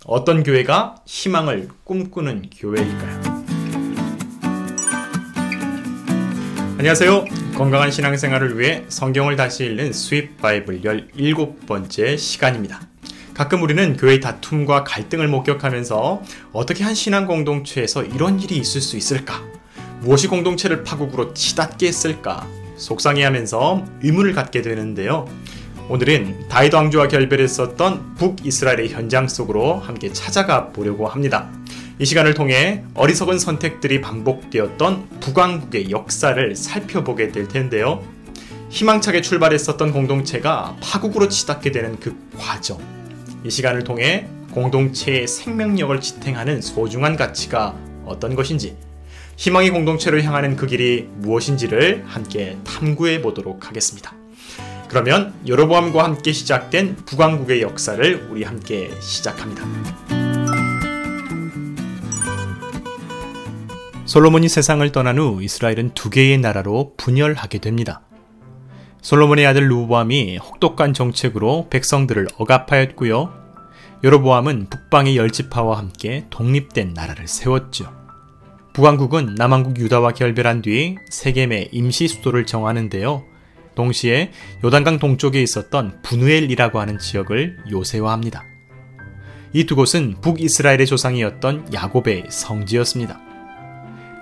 어떤 교회가 희망을 꿈꾸는 교회일까요? 안녕하세요. 건강한 신앙생활을 위해 성경을 다시 읽는 스윗 바이블 17번째 시간입니다. 가끔 우리는 교회의 다툼과 갈등을 목격하면서 어떻게 한 신앙 공동체에서 이런 일이 있을 수 있을까? 무엇이 공동체를 파국으로 치닫게 했을까? 속상해하면서 의문을 갖게 되는데요. 오늘은 다윗 왕조와 결별했었던 북이스라엘의 현장 속으로 함께 찾아가 보려고 합니다. 이 시간을 통해 어리석은 선택들이 반복되었던 북왕국의 역사를 살펴보게 될 텐데요. 희망차게 출발했었던 공동체가 파국으로 치닫게 되는 그 과정. 이 시간을 통해 공동체의 생명력을 지탱하는 소중한 가치가 어떤 것인지, 희망의 공동체를 향하는 그 길이 무엇인지를 함께 탐구해 보도록 하겠습니다. 그러면 여로보암과 함께 시작된 북왕국의 역사를 우리 함께 시작합니다. 솔로몬이 세상을 떠난 후 이스라엘은 두 개의 나라로 분열하게 됩니다. 솔로몬의 아들 르호보암이 혹독한 정책으로 백성들을 억압하였고요. 여로보암은 북방의 10지파와 함께 독립된 나라를 세웠죠. 북왕국은 남왕국 유다와 결별한 뒤 세겜의 임시 수도를 정하는데요. 동시에 요단강 동쪽에 있었던 분우엘이라고 하는 지역을 요새화합니다. 이 두 곳은 북이스라엘의 조상이었던 야곱의 성지였습니다.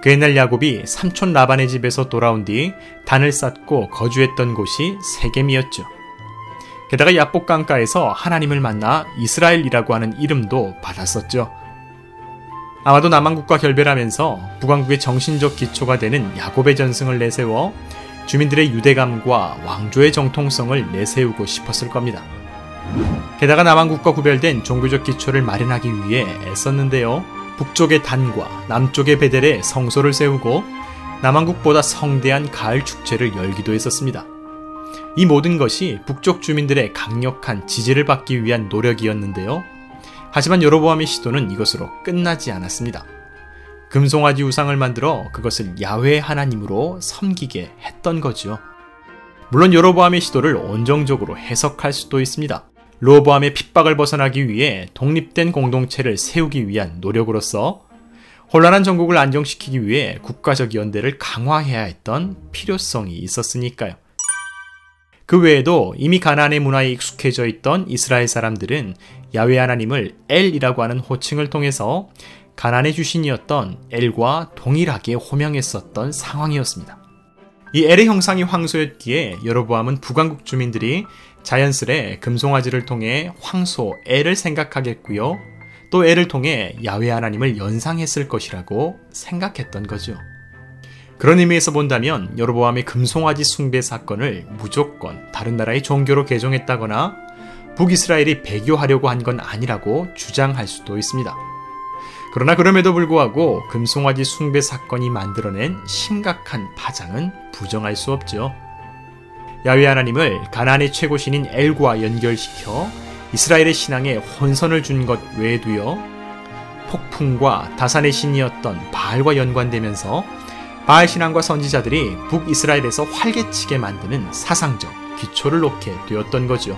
그 옛날 야곱이 삼촌 라반의 집에서 돌아온 뒤 단을 쌓고 거주했던 곳이 세겜이었죠. 게다가 야복 강가에서 하나님을 만나 이스라엘이라고 하는 이름도 받았었죠. 아마도 남왕국과 결별하면서 북왕국의 정신적 기초가 되는 야곱의 전승을 내세워 주민들의 유대감과 왕조의 정통성을 내세우고 싶었을 겁니다. 게다가 남왕국과 구별된 종교적 기초를 마련하기 위해 애썼는데요. 북쪽의 단과 남쪽의 베델에 성소를 세우고 남왕국보다 성대한 가을 축제를 열기도 했었습니다. 이 모든 것이 북쪽 주민들의 강력한 지지를 받기 위한 노력이었는데요. 하지만 여로보암의 시도는 이것으로 끝나지 않았습니다. 금송아지 우상을 만들어 그것을 야훼 하나님으로 섬기게 했던 거죠. 물론 여로보암의 시도를 온정적으로 해석할 수도 있습니다. 르호보암의 핍박을 벗어나기 위해 독립된 공동체를 세우기 위한 노력으로서 혼란한 전국을 안정시키기 위해 국가적 연대를 강화해야 했던 필요성이 있었으니까요. 그 외에도 이미 가나안의 문화에 익숙해져 있던 이스라엘 사람들은 야훼 하나님을 엘이라고 하는 호칭을 통해서 가나안의 주신이었던 엘과 동일하게 호명했었던 상황이었습니다. 이 엘의 형상이 황소였기에 여로보암은 북왕국 주민들이 자연스레 금송아지를 통해 황소 엘을 생각하겠고요. 또 엘을 통해 야훼 하나님을 연상했을 것이라고 생각했던 거죠. 그런 의미에서 본다면 여로보암의 금송아지 숭배 사건을 무조건 다른 나라의 종교로 개종했다거나 북이스라엘이 배교하려고 한 건 아니라고 주장할 수도 있습니다. 그러나 그럼에도 불구하고 금송아지 숭배 사건이 만들어낸 심각한 파장은 부정할 수 없죠. 야훼 하나님을 가나안의 최고신인 엘과 연결시켜 이스라엘의 신앙에 혼선을 준 것 외에도요. 폭풍과 다산의 신이었던 바알과 연관되면서 바알 신앙과 선지자들이 북이스라엘에서 활개치게 만드는 사상적 기초를 놓게 되었던 거죠.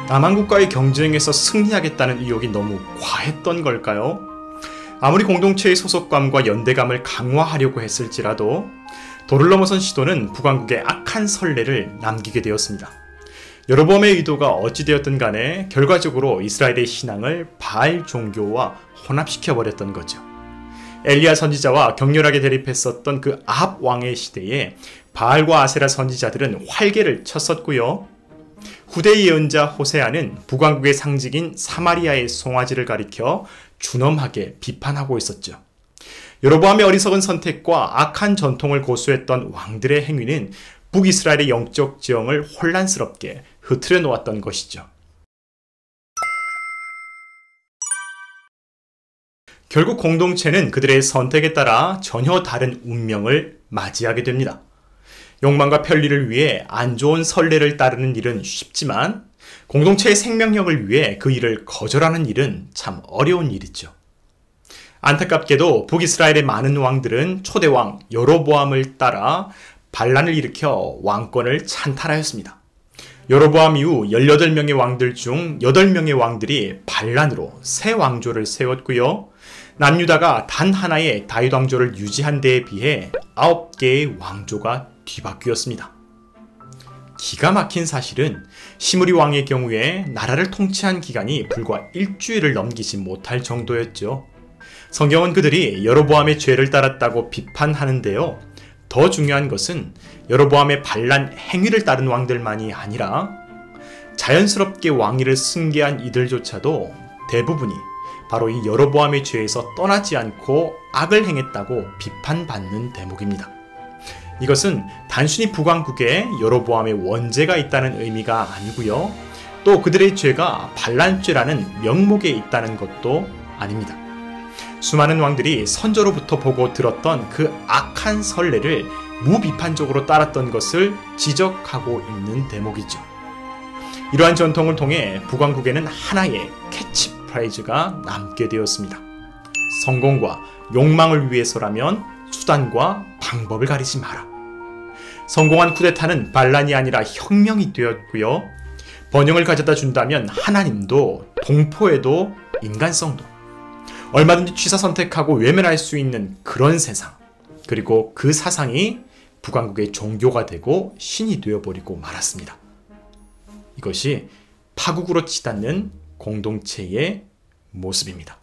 남왕국과의 경쟁에서 승리하겠다는 의욕이 너무 과했던 걸까요? 아무리 공동체의 소속감과 연대감을 강화하려고 했을지라도 도를 넘어선 시도는 북왕국의 악한 선례를 남기게 되었습니다. 여로보암의 의도가 어찌되었든 간에 결과적으로 이스라엘의 신앙을 바알 종교와 혼합시켜버렸던 거죠. 엘리야 선지자와 격렬하게 대립했었던 그 아합 왕의 시대에 바알과 아세라 선지자들은 활개를 쳤었고요. 후대의 예언자 호세아는 북왕국의 상징인 사마리아의 송아지를 가리켜 준엄하게 비판하고 있었죠. 여로보암의 어리석은 선택과 악한 전통을 고수했던 왕들의 행위는 북이스라엘의 영적 지형을 혼란스럽게 흐트려 놓았던 것이죠. 결국 공동체는 그들의 선택에 따라 전혀 다른 운명을 맞이하게 됩니다. 욕망과 편리를 위해 안 좋은 선례를 따르는 일은 쉽지만 공동체의 생명력을 위해 그 일을 거절하는 일은 참 어려운 일이죠. 안타깝게도 북이스라엘의 많은 왕들은 초대왕 여로보암을 따라 반란을 일으켜 왕권을 찬탈하였습니다. 여로보암 이후 18명의 왕들 중 8명의 왕들이 반란으로 새 왕조를 세웠고요. 남유다가 단 하나의 다윗 왕조를 유지한 데에 비해 9개의 왕조가 뒤바뀌었습니다. 기가 막힌 사실은 시므리 왕의 경우에 나라를 통치한 기간이 불과 일주일을 넘기지 못할 정도였죠. 성경은 그들이 여로보암의 죄를 따랐다고 비판하는데요. 더 중요한 것은 여로보암의 반란 행위를 따른 왕들만이 아니라 자연스럽게 왕위를 승계한 이들조차도 대부분이 바로 이 여로보암의 죄에서 떠나지 않고 악을 행했다고 비판받는 대목입니다. 이것은 단순히 북왕국에 여로보암의 원죄가 있다는 의미가 아니고요. 또 그들의 죄가 반란죄라는 명목에 있다는 것도 아닙니다. 수많은 왕들이 선조로부터 보고 들었던 그 악한 선례를 무비판적으로 따랐던 것을 지적하고 있는 대목이죠. 이러한 전통을 통해 북왕국에는 하나의 캐치프라이즈가 남게 되었습니다. 성공과 욕망을 위해서라면 수단과 방법을 가리지 마라. 성공한 쿠데타는 반란이 아니라 혁명이 되었고요. 번영을 가져다 준다면 하나님도 동포에도 인간성도 얼마든지 취사 선택하고 외면할 수 있는 그런 세상, 그리고 그 사상이 북왕국의 종교가 되고 신이 되어버리고 말았습니다. 이것이 파국으로 치닫는 공동체의 모습입니다.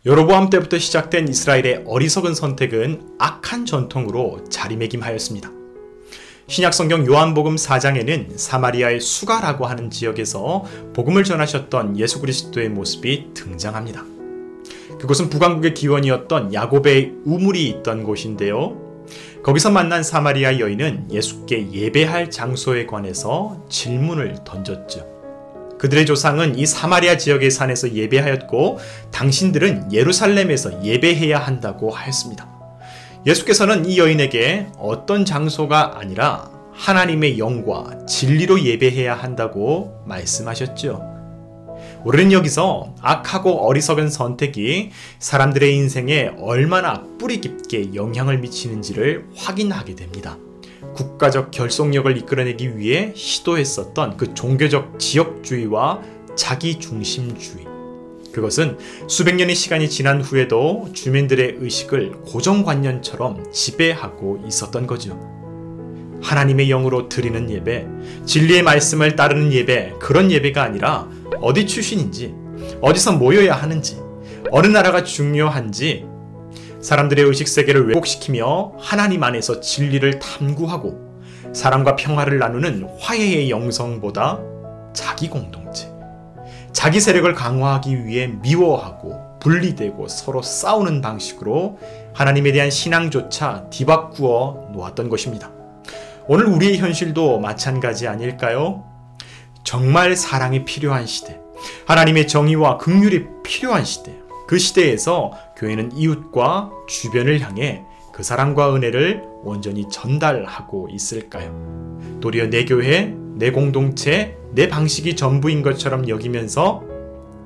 여로보암 때부터 시작된 이스라엘의 어리석은 선택은 악한 전통으로 자리매김하였습니다. 신약성경 요한복음 4장에는 사마리아의 수가라고 하는 지역에서 복음을 전하셨던 예수 그리스도의 모습이 등장합니다. 그곳은 북왕국의 기원이었던 야곱의 우물이 있던 곳인데요. 거기서 만난 사마리아 여인은 예수께 예배할 장소에 관해서 질문을 던졌죠. 그들의 조상은 이 사마리아 지역의 산에서 예배하였고 당신들은 예루살렘에서 예배해야 한다고 하였습니다. 예수께서는 이 여인에게 어떤 장소가 아니라 하나님의 영과 진리로 예배해야 한다고 말씀하셨죠. 우리는 여기서 악하고 어리석은 선택이 사람들의 인생에 얼마나 뿌리 깊게 영향을 미치는지를 확인하게 됩니다. 국가적 결속력을 이끌어내기 위해 시도했었던 그 종교적 지역주의와 자기중심주의, 그것은 수백 년의 시간이 지난 후에도 주민들의 의식을 고정관념처럼 지배하고 있었던 거죠. 하나님의 영으로 드리는 예배, 진리의 말씀을 따르는 예배, 그런 예배가 아니라 어디 출신인지, 어디서 모여야 하는지, 어느 나라가 중요한지 사람들의 의식세계를 왜곡시키며 하나님 안에서 진리를 탐구하고 사람과 평화를 나누는 화해의 영성보다 자기 공동체, 자기 세력을 강화하기 위해 미워하고 분리되고 서로 싸우는 방식으로 하나님에 대한 신앙조차 뒤바꾸어 놓았던 것입니다. 오늘 우리의 현실도 마찬가지 아닐까요? 정말 사랑이 필요한 시대, 하나님의 정의와 긍휼이 필요한 시대, 그 시대에서 교회는 이웃과 주변을 향해 그 사랑과 은혜를 온전히 전달하고 있을까요? 도리어 내 교회, 내 공동체, 내 방식이 전부인 것처럼 여기면서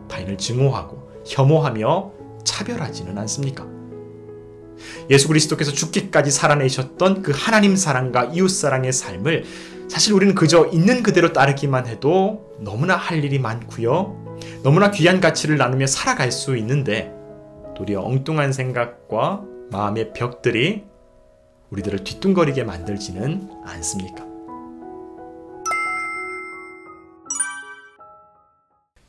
타인을 증오하고 혐오하며 차별하지는 않습니까? 예수 그리스도께서 죽기까지 살아내셨던 그 하나님 사랑과 이웃 사랑의 삶을 사실 우리는 그저 있는 그대로 따르기만 해도 너무나 할 일이 많고요. 너무나 귀한 가치를 나누며 살아갈 수 있는데 도리어 엉뚱한 생각과 마음의 벽들이 우리들을 뒤뚱거리게 만들지는 않습니까?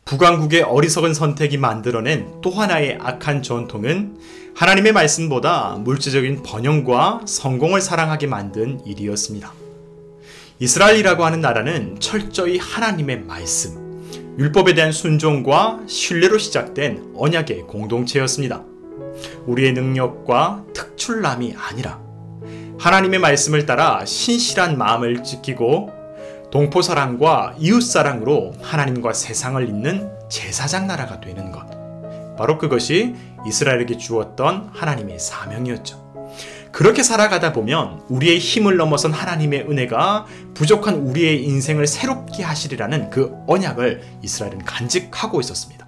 북왕국의 어리석은 선택이 만들어낸 또 하나의 악한 전통은 하나님의 말씀보다 물질적인 번영과 성공을 사랑하게 만든 일이었습니다. 이스라엘이라고 하는 나라는 철저히 하나님의 말씀, 율법에 대한 순종과 신뢰로 시작된 언약의 공동체였습니다. 우리의 능력과 특출남이 아니라 하나님의 말씀을 따라 신실한 마음을 지키고 동포사랑과 이웃사랑으로 하나님과 세상을 잇는 제사장 나라가 되는 것, 바로 그것이 이스라엘에게 주었던 하나님의 사명이었죠. 그렇게 살아가다 보면 우리의 힘을 넘어선 하나님의 은혜가 부족한 우리의 인생을 새롭게 하시리라는 그 언약을 이스라엘은 간직하고 있었습니다.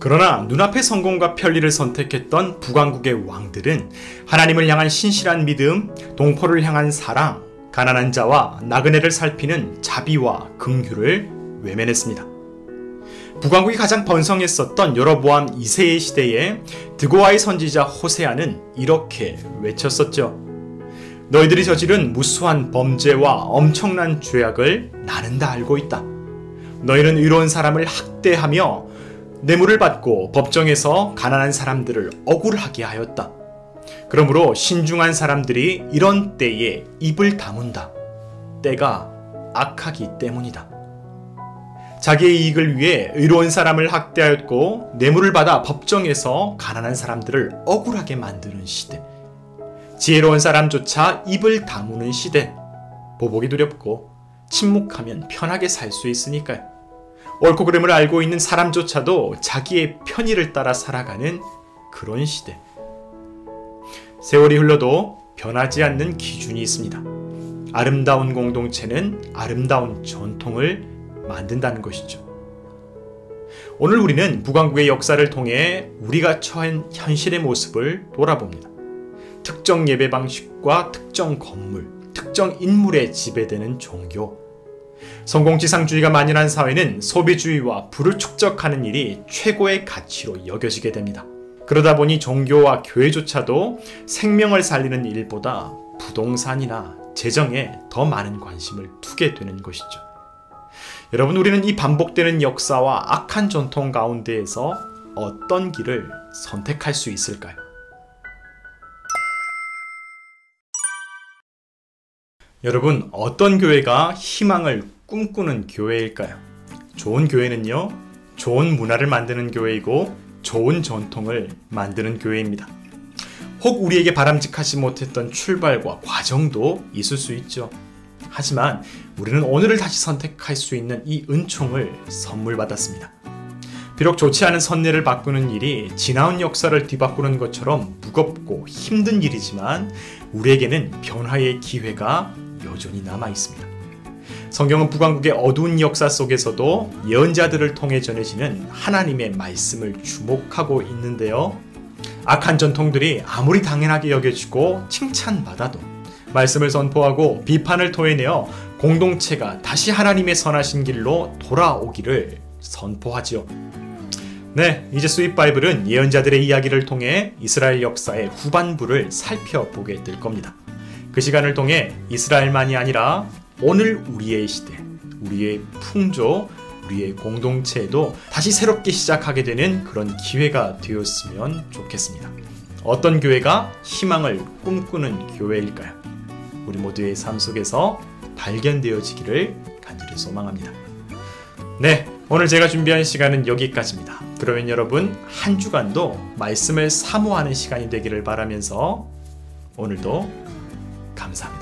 그러나 눈앞의 성공과 편리를 선택했던 북왕국의 왕들은 하나님을 향한 신실한 믿음, 동포를 향한 사랑, 가난한 자와 나그네를 살피는 자비와 긍휼을 외면했습니다. 북왕국이 가장 번성했었던 여로보암 2세의 시대에 드고아의 선지자 호세아는 이렇게 외쳤었죠. 너희들이 저지른 무수한 범죄와 엄청난 죄악을 나는 다 알고 있다. 너희는 의로운 사람을 학대하며 뇌물을 받고 법정에서 가난한 사람들을 억울하게 하였다. 그러므로 신중한 사람들이 이런 때에 입을 다문다. 때가 악하기 때문이다. 자기의 이익을 위해 의로운 사람을 학대하였고 뇌물을 받아 법정에서 가난한 사람들을 억울하게 만드는 시대. 지혜로운 사람조차 입을 다무는 시대. 보복이 두렵고 침묵하면 편하게 살 수 있으니까요. 옳고 그름을 알고 있는 사람조차도 자기의 편의를 따라 살아가는 그런 시대. 세월이 흘러도 변하지 않는 기준이 있습니다. 아름다운 공동체는 아름다운 전통을 만든다는 것이죠. 오늘 우리는 북왕국의 역사를 통해 우리가 처한 현실의 모습을 돌아봅니다. 특정 예배 방식과 특정 건물, 특정 인물에 지배되는 종교. 성공지상주의가 만연한 사회는 소비주의와 부를 축적하는 일이 최고의 가치로 여겨지게 됩니다. 그러다 보니 종교와 교회조차도 생명을 살리는 일보다 부동산이나 재정에 더 많은 관심을 두게 되는 것이죠. 여러분, 우리는 이 반복되는 역사와 악한 전통 가운데에서 어떤 길을 선택할 수 있을까요? 여러분, 어떤 교회가 희망을 꿈꾸는 교회일까요? 좋은 교회는요, 좋은 문화를 만드는 교회이고 좋은 전통을 만드는 교회입니다. 혹 우리에게 바람직하지 못했던 출발과 과정도 있을 수 있죠. 하지만 우리는 오늘을 다시 선택할 수 있는 이 은총을 선물 받았습니다. 비록 좋지 않은 선례를 바꾸는 일이 지나온 역사를 뒤바꾸는 것처럼 무겁고 힘든 일이지만 우리에게는 변화의 기회가 여전히 남아 있습니다. 성경은 북왕국의 어두운 역사 속에서도 예언자들을 통해 전해지는 하나님의 말씀을 주목하고 있는데요. 악한 전통들이 아무리 당연하게 여겨지고 칭찬받아도 말씀을 선포하고 비판을 토해내어 공동체가 다시 하나님의 선하신 길로 돌아오기를 선포하지요. 네, 이제 스윗 바이블은 예언자들의 이야기를 통해 이스라엘 역사의 후반부를 살펴보게 될 겁니다. 그 시간을 통해 이스라엘만이 아니라 오늘 우리의 시대, 우리의 풍조, 우리의 공동체에도 다시 새롭게 시작하게 되는 그런 기회가 되었으면 좋겠습니다. 어떤 교회가 희망을 꿈꾸는 교회일까요? 우리 모두의 삶 속에서 발견되어지기를 간절히 소망합니다. 네, 오늘 제가 준비한 시간은 여기까지입니다. 그러면 여러분, 한 주간도 말씀을 사모하는 시간이 되기를 바라면서 오늘도 감사합니다.